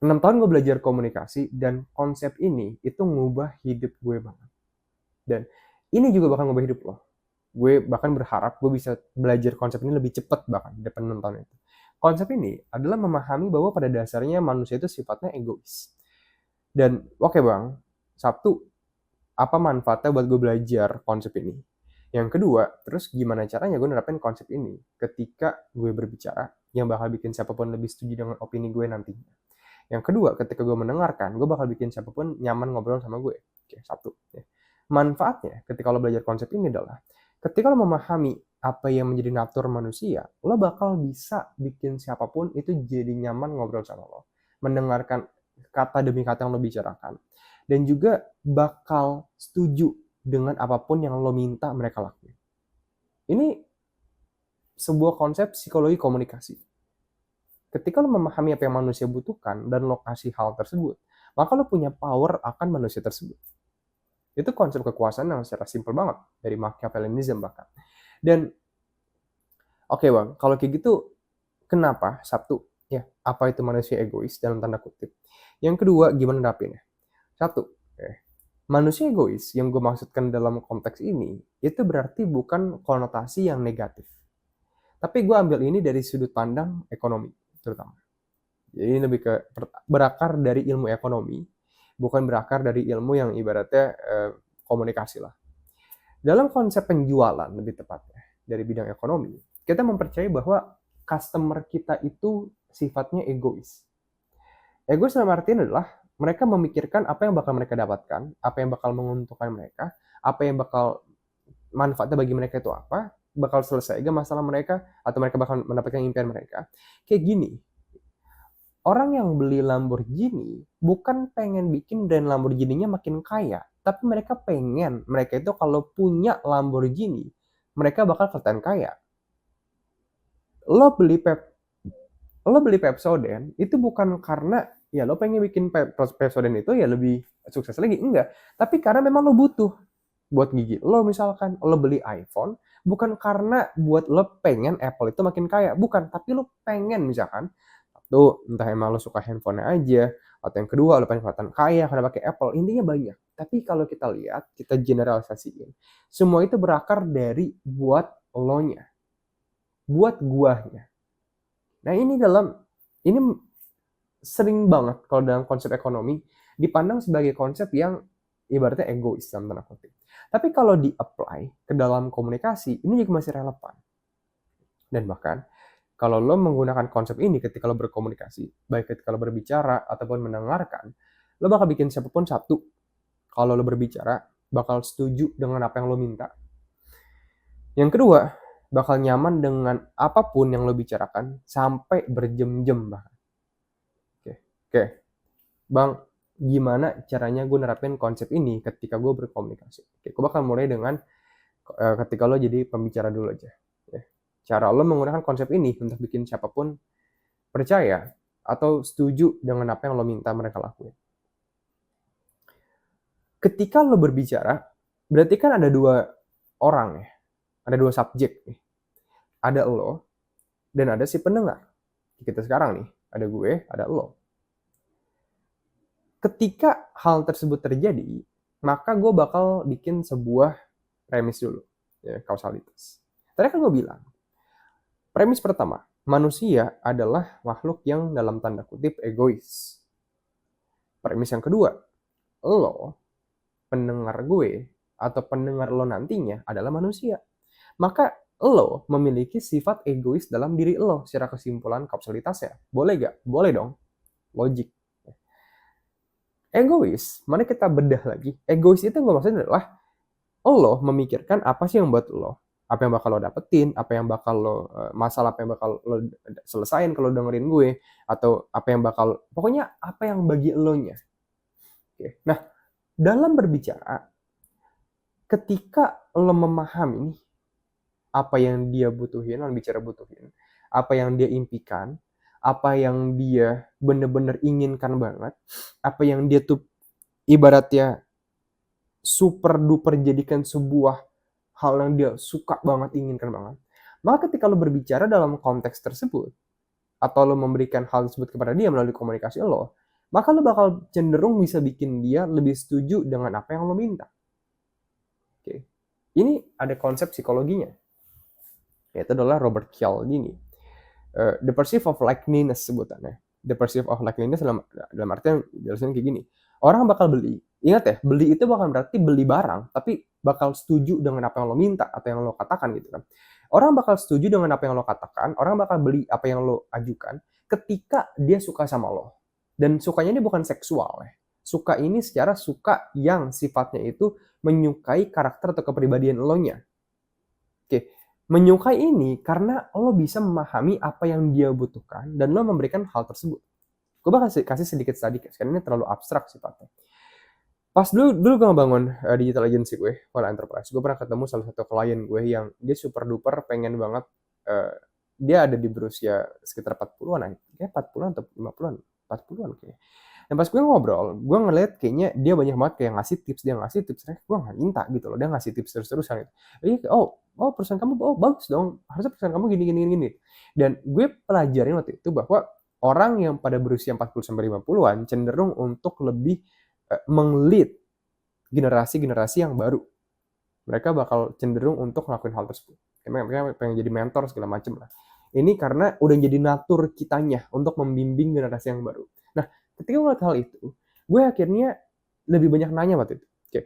6 tahun gue belajar komunikasi dan konsep ini itu ngubah hidup gue banget. Dan ini juga bakal ngubah hidup lo. Gue bahkan berharap gue bisa belajar konsep ini lebih cepat bahkan di depan 6 tahun itu. Konsep ini adalah memahami bahwa pada dasarnya manusia itu sifatnya egois. Dan oke bang, Sabtu, apa manfaatnya buat gue belajar konsep ini? Yang kedua, terus gimana caranya gue nerapin konsep ini ketika gue berbicara yang bakal bikin siapapun lebih setuju dengan opini gue nantinya. Yang kedua, ketika gue mendengarkan, gue bakal bikin siapapun nyaman ngobrol sama gue. Oke, satu. Ya. Manfaatnya ketika lo belajar konsep ini adalah, ketika lo memahami apa yang menjadi natur manusia, lo bakal bisa bikin siapapun itu jadi nyaman ngobrol sama lo. Mendengarkan kata demi kata yang lo bicarakan. Dan juga bakal setuju dengan apapun yang lo minta mereka lakuin. Ini sebuah konsep psikologi komunikasi. Ketika lo memahami apa yang manusia butuhkan dan lo kasih hal tersebut, maka lo punya power akan manusia tersebut. Itu konsep kekuasaan yang secara simpel banget dari Machiavellianism bahkan. Dan oke bang, kalau kayak gitu kenapa Sabtu? Ya, apa itu manusia egois dalam tanda kutip? Yang kedua, gimana nerapinnya? Satu, manusia egois yang gue maksudkan dalam konteks ini itu berarti bukan konotasi yang negatif. Tapi gue ambil ini dari sudut pandang ekonomi terutama. Jadi lebih ke berakar dari ilmu ekonomi, bukan berakar dari ilmu yang ibaratnya komunikasi lah. Dalam konsep penjualan lebih tepatnya dari bidang ekonomi, kita mempercayai bahwa customer kita itu sifatnya egois. Egois dalam artian adalah mereka memikirkan apa yang bakal mereka dapatkan, apa yang bakal menguntungkan mereka, apa yang bakal manfaatnya bagi mereka itu apa, bakal selesai gak masalah mereka, atau mereka bakal mendapatkan impian mereka. Kayak gini, orang yang beli Lamborghini bukan pengen bikin brand Lamborghini-nya makin kaya, tapi mereka pengen mereka itu kalau punya Lamborghini, mereka bakal kelihatan kaya. Lo beli Pepsodent itu bukan karena ya lo pengen bikin Pepsodent itu ya lebih sukses lagi, enggak. Tapi karena memang lo butuh buat gigi. Lo misalkan lo beli iPhone bukan karena buat lo pengen Apple itu makin kaya, bukan. Tapi lo pengen misalkan tuh entah emang lo suka handphonenya aja, atau yang kedua lo pengen kelihatan kaya karena pakai Apple. Intinya banyak. Tapi kalau kita lihat, kita generalisasiin, semua itu berakar dari buat lo-nya, buat guanya. Nah ini sering banget kalau dalam konsep ekonomi dipandang sebagai konsep yang ibaratnya egois dalam tanda kutip. Tapi kalau di-apply ke dalam komunikasi, ini juga masih relevan. Dan bahkan kalau lo menggunakan konsep ini ketika lo berkomunikasi, baik ketika lo berbicara ataupun mendengarkan, lo bakal bikin siapapun satu. Kalau lo berbicara, bakal setuju dengan apa yang lo minta. Yang kedua, bakal nyaman dengan apapun yang lo bicarakan sampai berjam-jam bahkan. Oke. Bang, gimana caranya gue nerapin konsep ini ketika gue berkomunikasi? Oke, gue bakal mulai dengan ketika lo jadi pembicara dulu aja. Cara lo menggunakan konsep ini untuk bikin siapapun percaya atau setuju dengan apa yang lo minta mereka lakuin. Ketika lo berbicara, berarti kan ada dua orang ya, ada dua subjek nih. Ada lo dan ada si pendengar. Kita sekarang nih, ada gue, ada lo. Ketika hal tersebut terjadi, maka gue bakal bikin sebuah premis dulu, ya, kausalitas. Tadi kan gue bilang, premis pertama, manusia adalah makhluk yang dalam tanda kutip egois. Premis yang kedua, lo, pendengar gue, atau pendengar lo nantinya adalah manusia. Maka lo memiliki sifat egois dalam diri lo secara kesimpulan kausalitasnya. Boleh gak? Boleh dong. Logik. Egois, mana kita bedah lagi. Egois itu gue maksudnya adalah lo memikirkan apa sih yang buat lo, apa yang bakal lo dapetin, apa yang bakal lo masalah apa yang bakal lo selesain kalau dengerin gue, atau apa yang bakal pokoknya apa yang bagi lo-nya. Oke. Nah, dalam berbicara, ketika lo memahami apa yang dia butuhin, yang bicara butuhin, apa yang dia impikan, apa yang dia bener-bener inginkan banget, apa yang dia tuh ibaratnya super duper jadikan sebuah hal yang dia suka banget, inginkan banget. Maka ketika lo berbicara dalam konteks tersebut, atau lo memberikan hal tersebut kepada dia melalui komunikasi lo, maka lo bakal cenderung bisa bikin dia lebih setuju dengan apa yang lo minta. Oke. Ini ada konsep psikologinya, yaitu adalah Robert Cialdini. The pursuit of likeliness sebutannya. The pursuit of likeliness dalam artian jelasin kayak gini. Orang bakal beli. Ingat ya, beli itu bukan berarti beli barang, tapi bakal setuju dengan apa yang lo minta atau yang lo katakan gitu kan. Orang bakal setuju dengan apa yang lo katakan, orang bakal beli apa yang lo ajukan ketika dia suka sama lo. Dan sukanya ini bukan seksual ya. Suka ini secara suka yang sifatnya itu menyukai karakter atau kepribadian lo-nya. Oke, menyukai ini karena lo bisa memahami apa yang dia butuhkan dan lo memberikan hal tersebut. Gue bakal kasih sedikit karena ini terlalu abstrak sifatnya. Pas dulu gue ngebangun digital agency gue, Wala Enterprise, gue pernah ketemu salah satu klien gue yang dia super duper pengen banget, dia ada di berusia sekitar 40-an, kayak 40-an atau 50-an, 40-an kayaknya. Dan pas gue ngobrol, gue ngeliat kayaknya dia banyak banget kayak ngasih tips, gue nggak minta gitu loh, dia ngasih tips terus-terusan gitu. Jadi, oh perusahaan kamu, oh bagus dong, harusnya perusahaan kamu gini. Dan gue pelajarin waktu itu bahwa orang yang pada berusia 40-50-an cenderung untuk lebih meng-lead generasi-generasi yang baru. Mereka bakal cenderung untuk ngelakuin hal tersebut. Mereka pengen jadi mentor segala macam lah. Ini karena udah jadi natur kitanya untuk membimbing generasi yang baru. Nah, ketika ngeliat hal itu, gue akhirnya lebih banyak nanya waktu itu. Kayak,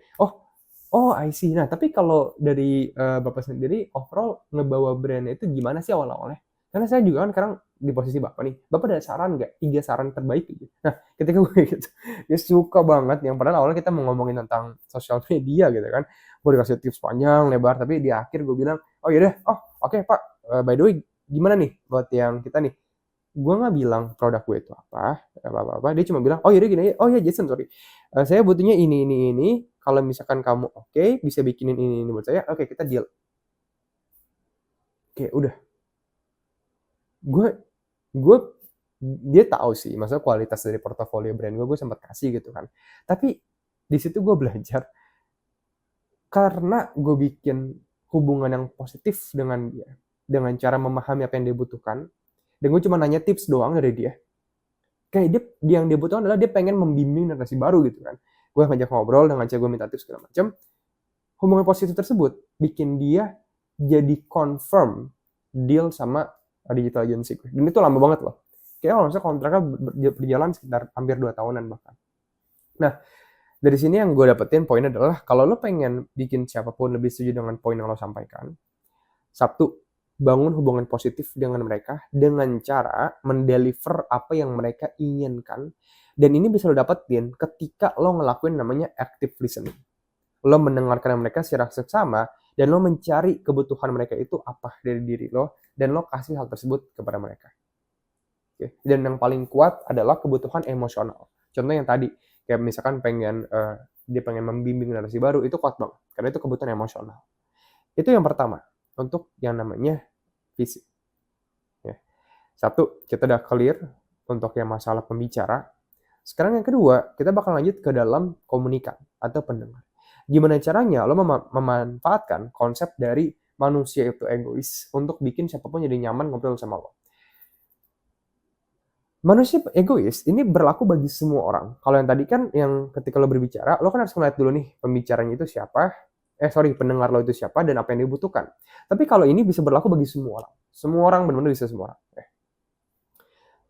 oh I see. Nah, tapi kalau dari Bapak sendiri, overall ngebawa brandnya itu gimana sih awal-awalnya? Karena saya juga kan sekarang di posisi Bapak nih. Bapak ada saran nggak? 3 saran terbaik gitu. Nah, ketika gue gitu, dia suka banget. Yang padahal awalnya kita mau ngomongin tentang sosial media gitu kan. Gue dikasih tips panjang, lebar. Tapi di akhir gue bilang, oh yaudah, oke, Pak. By the way, gimana nih buat yang kita nih? Gue nggak bilang produk gue itu apa. Dia cuma bilang, oh yaudah gini aja. Oh ya Jason, sorry. Saya butuhnya ini. Kalau misalkan kamu oke, bisa bikinin ini buat saya. Oke, kita deal. Oke, udah. Gue dia tahu sih, maksudnya kualitas dari portofolio brand gue sempat kasih gitu kan. Tapi di situ gue belajar karena gue bikin hubungan yang positif dengan dia, dengan cara memahami apa yang dia butuhkan, dan gue cuma nanya tips doang dari dia. Kayak dia yang dia butuhkan adalah dia pengen membimbing generasi baru gitu kan. Gue ngajak ngobrol dengan cara gue minta tips segala macam. Hubungan positif tersebut bikin dia jadi confirm deal sama digital agency gue. Dan itu lama banget loh. Kayaknya kalau misalnya kontraknya berjalan sekitar hampir 2 tahunan bahkan. Nah, dari sini yang gue dapetin poinnya adalah kalau lo pengen bikin siapapun lebih setuju dengan poin yang lo sampaikan, satu, bangun hubungan positif dengan mereka dengan cara mendeliver apa yang mereka inginkan. Dan ini bisa lo dapetin ketika lo ngelakuin namanya active listening. Lo mendengarkan mereka secara seksama dan lo mencari kebutuhan mereka itu apa dari diri lo dan lo kasih hal tersebut kepada mereka. Oke. Dan yang paling kuat adalah kebutuhan emosional. Contoh yang tadi, kayak misalkan dia pengen membimbing generasi baru, itu kuat banget karena itu kebutuhan emosional. Itu yang pertama untuk yang namanya visi. Ya. Satu, kita udah clear untuk yang masalah pembicara. Sekarang yang kedua, kita bakal lanjut ke dalam komunikan atau pendengar. Gimana caranya lo memanfaatkan konsep dari manusia itu egois untuk bikin siapapun jadi nyaman ngobrol sama lo. Manusia egois ini berlaku bagi semua orang. Kalau yang tadi kan yang ketika lo berbicara, lo kan harus ngeliat dulu nih pembicaranya itu siapa, pendengar lo itu siapa dan apa yang dibutuhkan. Tapi kalau ini bisa berlaku bagi semua orang. Semua orang benar-benar bisa semua orang.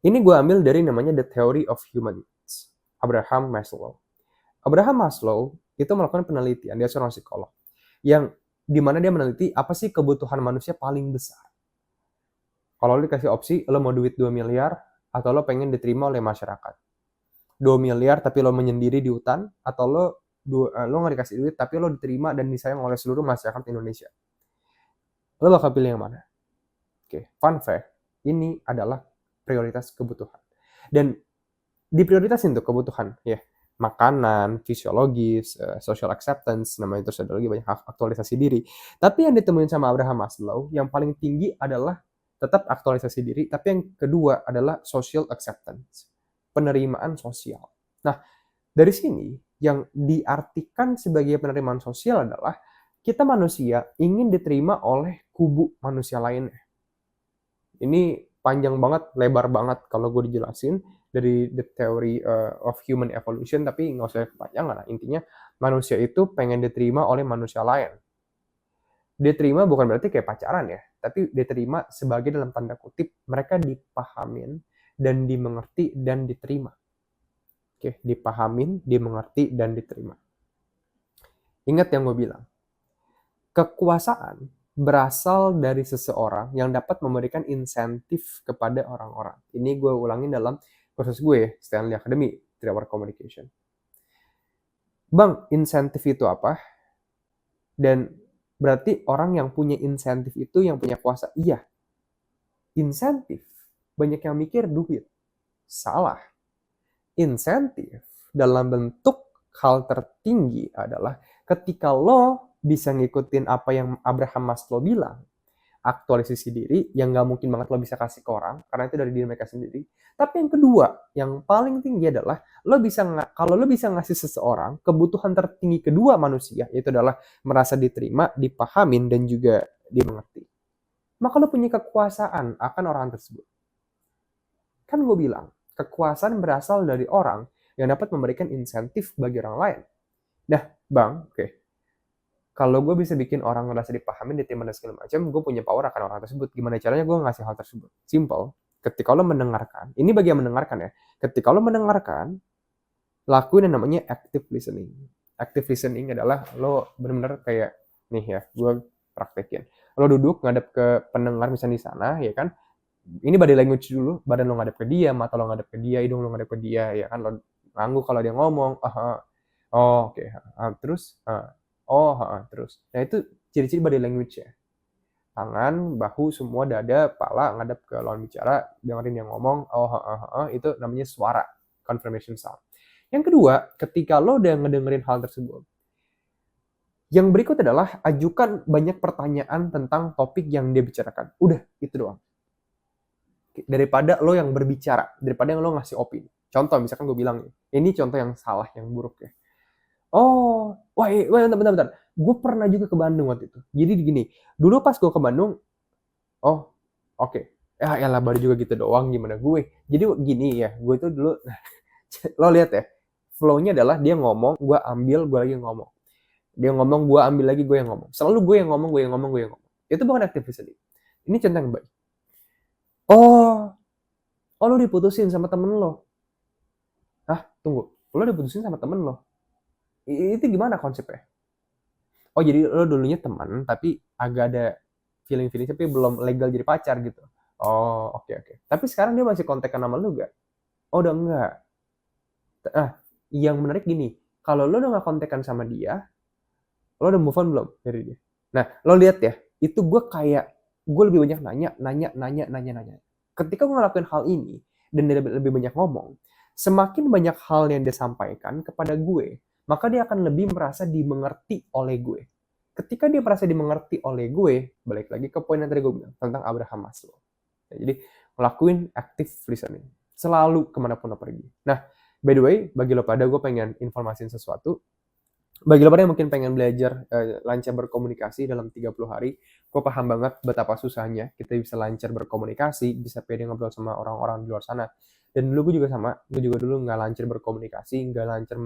Ini gue ambil dari namanya The Theory of Human Needs, Abraham Maslow. Abraham Maslow itu melakukan penelitian, dia seorang psikolog, yang dimana dia meneliti apa sih kebutuhan manusia paling besar. Kalau lo dikasih opsi, lo mau duit 2 miliar, atau lo pengen diterima oleh masyarakat. 2 miliar tapi lo menyendiri di hutan, atau lo nggak dikasih duit tapi lo diterima dan disayang oleh seluruh masyarakat Indonesia. Lo bakal pilih yang mana? Oke, fun fact, ini adalah prioritas kebutuhan. Dan diprioritasin tuh kebutuhan, ya. Makanan, fisiologis, social acceptance, namanya terus ada lagi banyak aktualisasi diri. Tapi yang ditemuin sama Abraham Maslow, yang paling tinggi adalah tetap aktualisasi diri, tapi yang kedua adalah social acceptance, penerimaan sosial. Nah, dari sini yang diartikan sebagai penerimaan sosial adalah kita manusia ingin diterima oleh kubu manusia lainnya. Ini panjang banget, lebar banget kalau gue dijelasin, dari the theory of human evolution, tapi nggak usah kepanjangan lah. Intinya manusia itu pengen diterima oleh manusia lain. Diterima bukan berarti kayak pacaran ya, tapi diterima sebagai dalam tanda kutip mereka dipahamin dan dimengerti dan diterima. Oke, dipahamin, dimengerti, dan diterima. Ingat yang gue bilang, kekuasaan berasal dari seseorang yang dapat memberikan insentif kepada orang-orang. Ini gue ulangin dalam kursus gue, Stanley Academy, 3 Hour Communication. Bang, insentif itu apa? Dan berarti orang yang punya insentif itu yang punya kuasa. Iya, insentif. Banyak yang mikir duit. Salah. Insentif dalam bentuk hal tertinggi adalah ketika lo bisa ngikutin apa yang Abraham Maslow bilang, aktualisasi diri yang gak mungkin banget lo bisa kasih ke orang karena itu dari diri mereka sendiri. Tapi yang kedua, yang paling tinggi adalah kalau lo bisa ngasih seseorang kebutuhan tertinggi kedua manusia, yaitu adalah merasa diterima, dipahamin, dan juga dimengerti, maka lo punya kekuasaan akan orang tersebut. Kan gue bilang, kekuasaan berasal dari orang yang dapat memberikan insentif bagi orang lain. Nah, Bang, oke. Kalau gue bisa bikin orang ngerasa dipahamin, diterima, dan segala macam, gue punya power akan orang tersebut. Gimana caranya gue ngasih hal tersebut? Simple. Ketika lo mendengarkan, ini bagi yang mendengarkan ya. Ketika lo mendengarkan, lakuin yang namanya active listening. Active listening adalah lo benar-benar kayak, nih ya, gue praktekin. Lo duduk ngadep ke pendengar misalnya di sana, ya kan? Ini body language dulu, badan lo ngadep ke dia, mata lo ngadep ke dia, hidung lo ngadep ke dia, ya kan? Lo ngangguk kalau dia ngomong, oh oke, terus, terus. Nah itu ciri-ciri body language ya. Tangan, bahu, semua, dada, kepala, ngadep ke lawan bicara, dengerin yang ngomong, itu namanya suara, confirmation sound. Yang kedua, ketika lo udah ngedengerin hal tersebut, yang berikut adalah ajukan banyak pertanyaan tentang topik yang dia bicarakan. Udah, itu doang. Daripada lo yang berbicara, daripada yang lo ngasih opini. Contoh, misalkan gue bilang, ini contoh yang salah, yang buruk ya. Oh, wah, bentar. Gue pernah juga ke Bandung waktu itu. Jadi gini, dulu pas gue ke Bandung, oke. Ya lah, baru juga gitu doang, gimana gue. Jadi gini ya, gue itu dulu, lo lihat ya, flow-nya adalah dia ngomong, gue ambil, gue lagi ngomong. Dia ngomong, gue ambil lagi, gue yang ngomong. Selalu gue yang ngomong. Itu bukan active listening. Ini contoh yang baik. Oh, lo diputusin sama temen lo. Tunggu. Lo diputusin sama temen lo. Itu gimana konsepnya? Oh, jadi lo dulunya teman, tapi agak ada feeling tapi belum legal jadi pacar gitu. Oh, oke. Tapi sekarang dia masih kontekan sama lo gak? Oh, udah enggak. Yang menarik gini, kalau lo udah gak kontekan sama dia, lo udah move on belum dari dia? Nah, lo lihat ya, itu gue lebih banyak nanya. Ketika gue ngelakuin hal ini, dan dia lebih banyak ngomong, semakin banyak hal yang dia sampaikan kepada gue, maka dia akan lebih merasa dimengerti oleh gue. Ketika dia merasa dimengerti oleh gue, balik lagi ke poin yang tadi gue bilang, tentang Abraham Maslow. Nah, jadi, ngelakuin active listening. Selalu kemanapun lo pergi. Nah, by the way, bagi lo pada, gue pengen informasiin sesuatu. Bagi lo pada yang mungkin pengen belajar lancar berkomunikasi dalam 30 hari, gue paham banget betapa susahnya kita bisa lancar berkomunikasi, bisa pede ngobrol sama orang-orang di luar sana. Dan dulu gue juga sama, gue juga dulu nggak lancar berkomunikasi, nggak lancar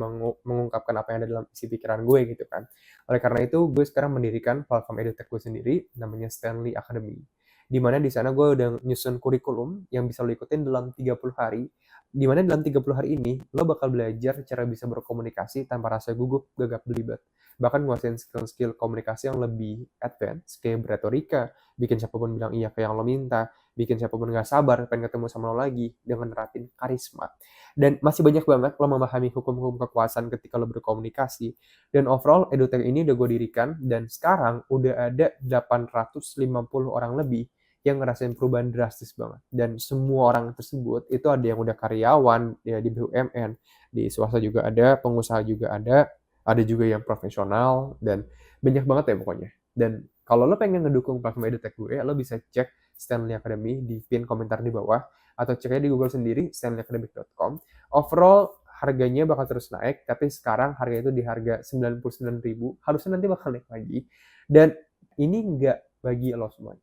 mengungkapkan apa yang ada dalam isi pikiran gue gitu kan. Oleh karena itu, gue sekarang mendirikan platform edutech gue sendiri, namanya Stanley Academy. Dimana di sana gue udah nyusun kurikulum yang bisa lo ikutin dalam 30 hari, dimana dalam 30 hari ini, lo bakal belajar cara bisa berkomunikasi tanpa rasa gugup, gagap, belibet. Bahkan nguasain skill-skill komunikasi yang lebih advance, kayak berretorika, bikin siapapun bilang iya ke yang lo minta, bikin siapapun gak sabar pengen ketemu sama lo lagi, dengan nerapin karisma. Dan masih banyak banget lo memahami hukum-hukum kekuasaan ketika lo berkomunikasi. Dan overall, edutech ini udah gue dirikan, dan sekarang udah ada 850 orang lebih yang ngerasain perubahan drastis banget. Dan semua orang tersebut itu ada yang udah karyawan ya di BUMN, di swasta juga ada, pengusaha juga ada juga yang profesional, dan banyak banget ya pokoknya. Dan kalau lo pengen ngedukung platform edutech gue, lo bisa cek Stanley Academy di pin komentar di bawah, atau cek aja di Google sendiri, stanleyacademic.com. Overall, harganya bakal terus naik, tapi sekarang harganya itu di harga 99.000, harusnya nanti bakal naik lagi. Dan ini nggak bagi lo semuanya.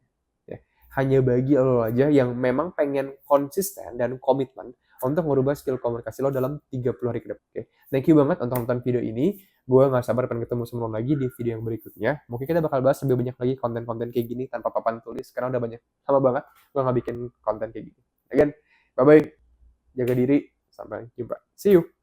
Hanya bagi lo aja yang memang pengen konsisten dan komitmen untuk merubah skill komunikasi lo dalam 30 hari ke depan. Oke. Thank you banget untuk nonton video ini. Gue gak sabar pengen ketemu sama lo lagi di video yang berikutnya. Mungkin kita bakal bahas lebih banyak lagi konten-konten kayak gini tanpa papan tulis, karena udah banyak. Lama banget gue gak bikin konten kayak gini. Again, bye-bye. Jaga diri. Sampai jumpa. See you.